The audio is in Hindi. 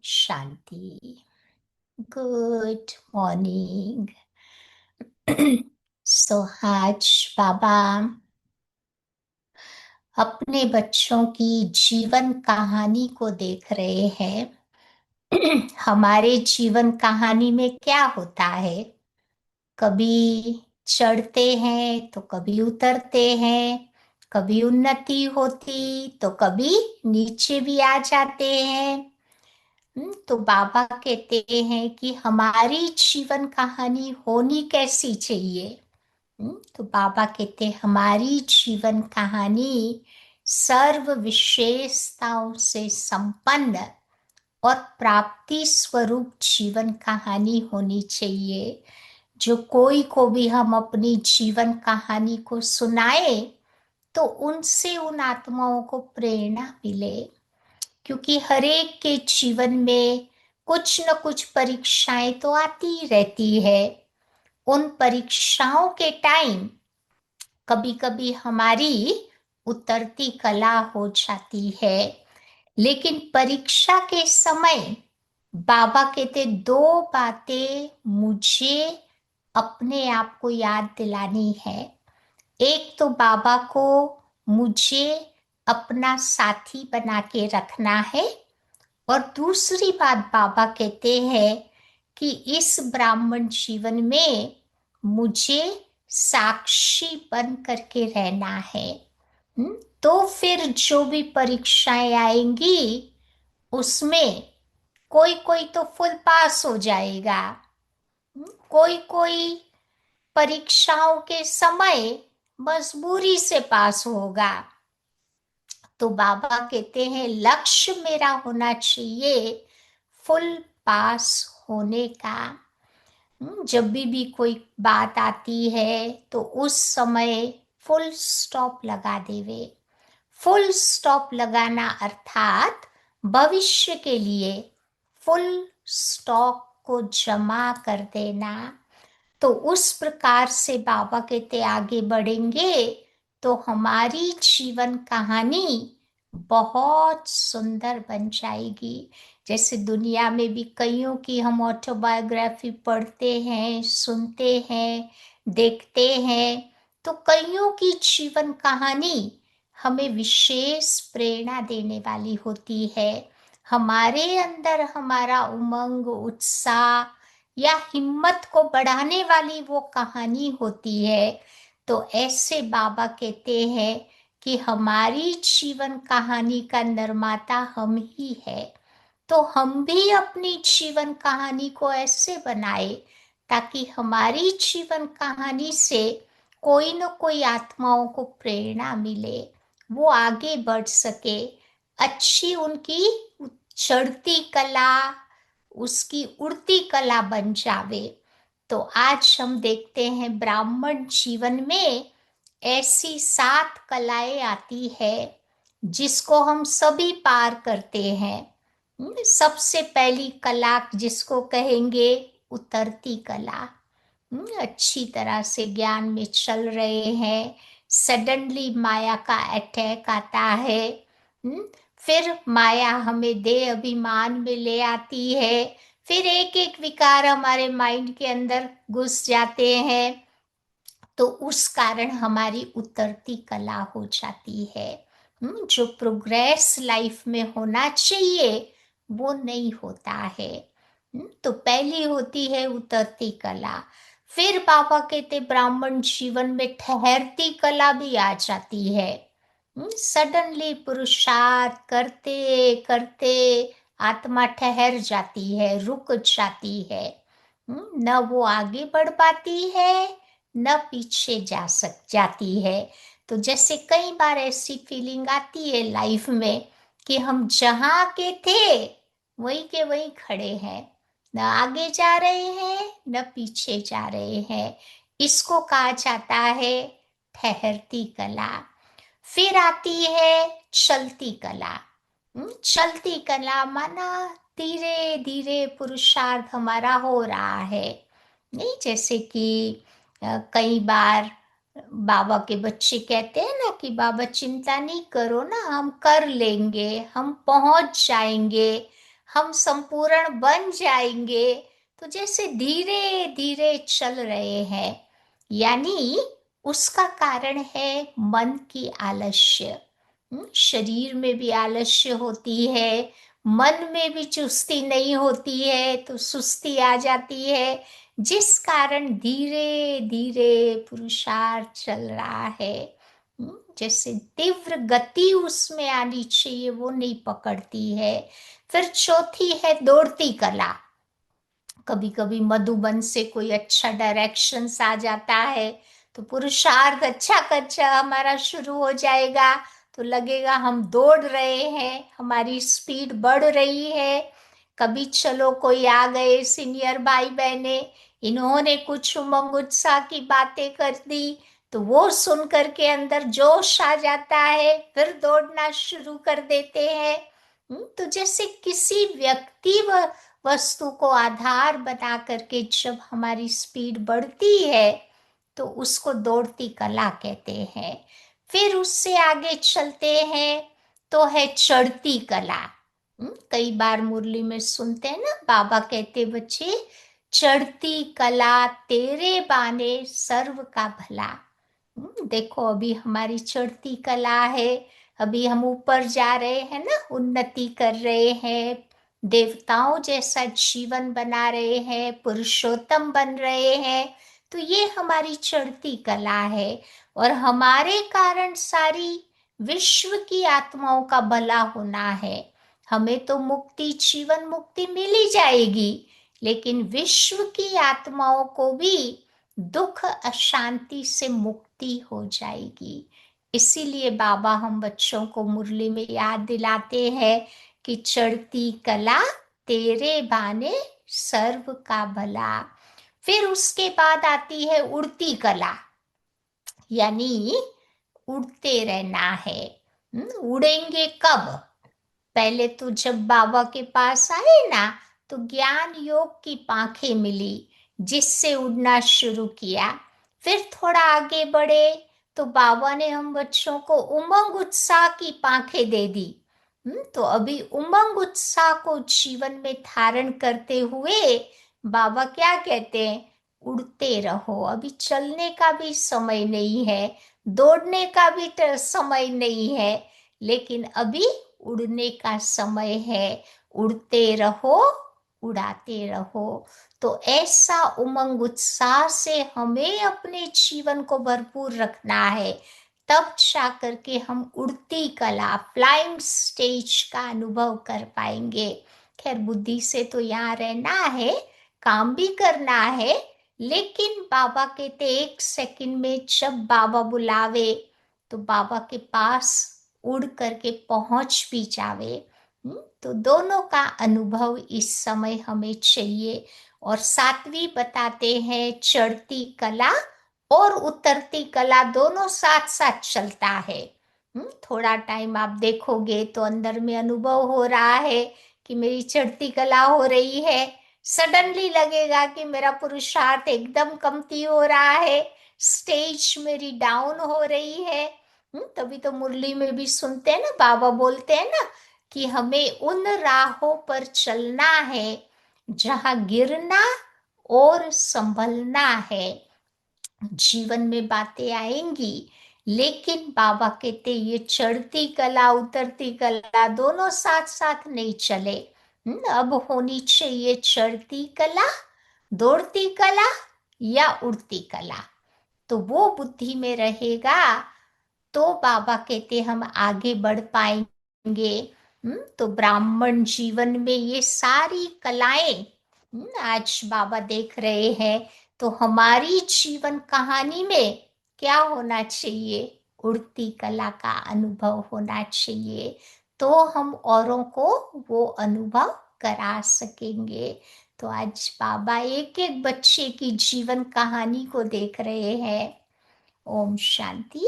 शांति। Good morning. सो आज बाबा अपने बच्चों की जीवन कहानी को देख रहे हैं। हमारे जीवन कहानी में क्या होता है, कभी चढ़ते हैं तो कभी उतरते हैं, कभी उन्नति होती तो कभी नीचे भी आ जाते हैं। तो बाबा कहते हैं कि हमारी जीवन कहानी होनी कैसी चाहिए। तो बाबा कहते हैं हमारी जीवन कहानी सर्व विशेषताओं से संपन्न और प्राप्ति स्वरूप जीवन कहानी होनी चाहिए। जो कोई को भी हम अपनी जीवन कहानी को सुनाए तो उनसे उन आत्माओं को प्रेरणा मिले, क्योंकि हर एक के जीवन में कुछ न कुछ परीक्षाएं तो आती रहती है। उन परीक्षाओं के टाइम कभी कभी हमारी उतरती कला हो जाती है, लेकिन परीक्षा के समय बाबा कहते दो बातें मुझे अपने आप को याद दिलानी है। एक तो बाबा को मुझे अपना साथी बना के रखना है, और दूसरी बात बाबा कहते हैं कि इस ब्राह्मण जीवन में मुझे साक्षी बन करके रहना है। तो फिर जो भी परीक्षाएं आएंगी उसमें कोई कोई तो फुल पास हो जाएगा, कोई कोई परीक्षाओं के समय मजबूरी से पास होगा। तो बाबा कहते हैं लक्ष्य मेरा होना चाहिए फुल पास होने का। जब भी कोई बात आती है तो उस समय फुल स्टॉप लगा देवे। फुल स्टॉप लगाना अर्थात भविष्य के लिए फुल स्टॉक को जमा कर देना। तो उस प्रकार से बाबा कहते आगे बढ़ेंगे तो हमारी जीवन कहानी बहुत सुंदर बन जाएगी। जैसे दुनिया में भी कईयों की हम ऑटोबायोग्राफी पढ़ते हैं, सुनते हैं, देखते हैं, तो कईयों की जीवन कहानी हमें विशेष प्रेरणा देने वाली होती है। हमारे अंदर हमारा उमंग, उत्साह या हिम्मत को बढ़ाने वाली वो कहानी होती है। तो ऐसे बाबा कहते हैं कि हमारी जीवन कहानी का निर्माता हम ही है। तो हम भी अपनी जीवन कहानी को ऐसे बनाए ताकि हमारी जीवन कहानी से कोई न कोई आत्माओं को प्रेरणा मिले, वो आगे बढ़ सके, अच्छी उनकी चढ़ती कला, उसकी उड़ती कला बन जावे। तो आज हम देखते हैं ब्राह्मण जीवन में ऐसी 7 कलाएं आती है जिसको हम सभी पार करते हैं। सबसे पहली कला जिसको कहेंगे उतरती कला। अच्छी तरह से ज्ञान में चल रहे हैं, सडनली माया का अटैक आता है। फिर माया हमें देह अभिमान में ले आती है, फिर एक एक विकार हमारे माइंड के अंदर घुस जाते हैं, तो उस कारण हमारी उतरती कला हो जाती है। जो प्रोग्रेस लाइफ में होना चाहिए वो नहीं होता है। तो पहली होती है उतरती कला। फिर बाबा कहते ब्राह्मण जीवन में ठहरती कला भी आ जाती है। सडनली पुरुषार्थ करते करते आत्मा ठहर जाती है, रुक जाती है। न वो आगे बढ़ पाती है न पीछे जाती है। तो जैसे कई बार ऐसी फीलिंग आती है लाइफ में कि हम जहाँ के थे वहीं के वहीं खड़े हैं, न आगे जा रहे हैं न पीछे जा रहे हैं। इसको कहा जाता है ठहरती कला। फिर आती है चलती कला। चलती कला माना धीरे धीरे पुरुषार्थ हमारा हो रहा है। नहीं, जैसे कि कई बार बाबा के बच्चे कहते हैं ना कि बाबा चिंता नहीं करो ना, हम कर लेंगे, हम पहुंच जाएंगे, हम संपूर्ण बन जाएंगे। तो जैसे धीरे धीरे चल रहे हैं, यानी उसका कारण है मन की आलस्य। शरीर में भी आलस्य होती है, मन में भी चुस्ती नहीं होती है, तो सुस्ती आ जाती है, जिस कारण धीरे धीरे पुरुषार्थ चल रहा है। जैसे तीव्र गति उसमें आनी चाहिए, वो नहीं पकड़ती है। फिर चौथी है दौड़ती कला। कभी कभी मधुबन से कोई अच्छा डायरेक्शन आ जाता है, तो पुरुषार्थ अच्छा कच्चा हमारा शुरू हो जाएगा। तो लगेगा हम दौड़ रहे हैं, हमारी स्पीड बढ़ रही है। कभी चलो कोई आ गए सीनियर भाई बहने, इन्होंने कुछ उमंग उत्साह की बातें कर दी, तो वो सुन करके अंदर जोश आ जाता है, फिर दौड़ना शुरू कर देते हैं। तो जैसे किसी व्यक्ति व वस्तु को आधार बना करके जब हमारी स्पीड बढ़ती है, तो उसको दौड़ती कला कहते हैं। फिर उससे आगे चलते हैं तो है चढ़ती कला। कई बार मुरली में सुनते हैं ना, बाबा कहते बच्चे, चढ़ती कला तेरे बाने सर्व का भला। देखो अभी हमारी चढ़ती कला है, अभी हम ऊपर जा रहे हैं ना, उन्नति कर रहे हैं, देवताओं जैसा जीवन बना रहे हैं, पुरुषोत्तम बन रहे हैं। तो ये हमारी चढ़ती कला है, और हमारे कारण सारी विश्व की आत्माओं का भला होना है। हमें तो मुक्ति, जीवन मुक्ति मिल ही जाएगी, लेकिन विश्व की आत्माओं को भी दुख अशांति से मुक्ति हो जाएगी। इसीलिए बाबा हम बच्चों को मुरली में याद दिलाते हैं कि चढ़ती कला तेरे बाने सर्व का भला। फिर उसके बाद आती है उड़ती कला, यानी उड़ते रहना है। उड़ेंगे कब? पहले तो जब बाबा के पास आए ना, तो ज्ञान योग की पांखें मिली, जिससे उड़ना शुरू किया। फिर थोड़ा आगे बढ़े तो बाबा ने हम बच्चों को उमंग उत्साह की पांखें दे दी। तो अभी उमंग उत्साह को जीवन में धारण करते हुए बाबा क्या कहते हैं, उड़ते रहो। अभी चलने का भी समय नहीं है, दौड़ने का भी समय नहीं है, लेकिन अभी उड़ने का समय है। उड़ते रहो, उड़ाते रहो। तो ऐसा उमंग उत्साह से हमें अपने जीवन को भरपूर रखना है, तब जा करके हम उड़ती कला, फ्लाइंग स्टेज का अनुभव कर पाएंगे। खैर बुद्धि से तो यहाँ रहना है, काम भी करना है, लेकिन बाबा कहते एक सेकंड में जब बाबा बुलावे तो बाबा के पास उड़ करके पहुंच भी जावे। तो दोनों का अनुभव इस समय हमें चाहिए। और सातवीं बताते हैं चढ़ती कला और उतरती कला दोनों साथ साथ चलता है। थोड़ा टाइम आप देखोगे तो अंदर में अनुभव हो रहा है कि मेरी चढ़ती कला हो रही है। सडनली लगेगा कि मेरा पुरुषार्थ एकदम कमती हो रहा है, स्टेज मेरी डाउन हो रही है। तभी तो मुरली में भी सुनते हैं ना, बाबा बोलते हैं ना कि हमें उन राहों पर चलना है जहां गिरना और संभलना है। जीवन में बातें आएंगी, लेकिन बाबा कहते ये चढ़ती कला उतरती कला दोनों साथ साथ नहीं चले। अब होनी चाहिए चढ़ती कला, दौड़ती कला या उड़ती कला। तो वो बुद्धि में रहेगा तो बाबा कहते हम आगे बढ़ पाएंगे। तो ब्राह्मण जीवन में ये सारी कलाएं आज बाबा देख रहे हैं। तो हमारी जीवन कहानी में क्या होना चाहिए? उड़ती कला का अनुभव होना चाहिए, तो हम औरों को वो अनुभव करा सकेंगे। तो आज बाबा एक एक बच्चे की जीवन कहानी को देख रहे हैं। ओम शांति।